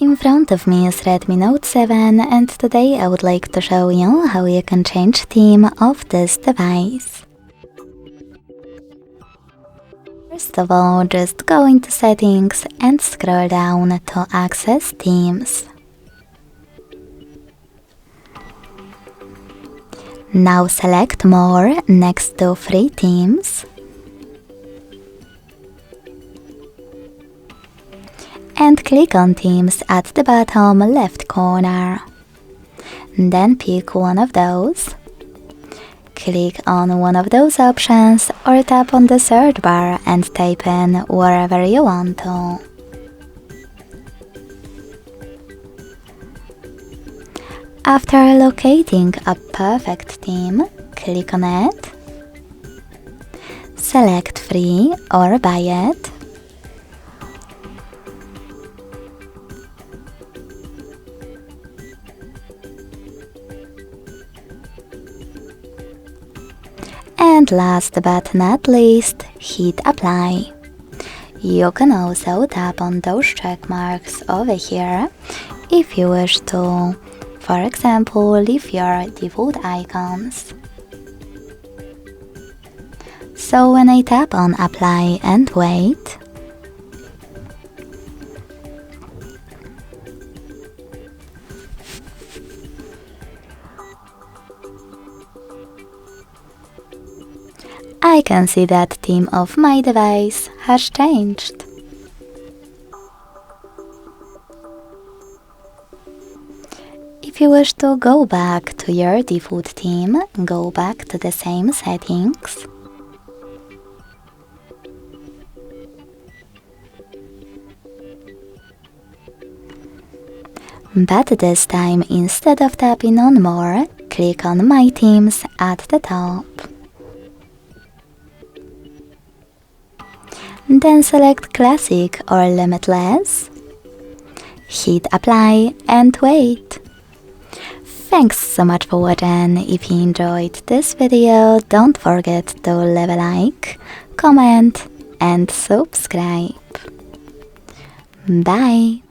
In front of me is Redmi Note 7 and today I would like to show you how you can change theme of this device. First of all, just go into settings and scroll down to access themes. Now select more next to free themes. And click on themes at the bottom left corner. Then pick one of those. Click on one of those options or tap on the search bar and type in wherever you want to. After locating a perfect theme, click on it. Select free or buy it. And last but not least, hit apply. You can also tap on those check marks over here if you wish to, for example, leave your default icons. So when I tap on apply and wait, I can see that theme of my device has changed. If you wish to go back to your default theme, go back to the same settings. But this time, instead of tapping on more, click on my themes at the top. Then select Classic or Limitless. Hit apply and wait. Thanks so much for watching. If you enjoyed this video, don't forget to leave a like, comment and subscribe. Bye!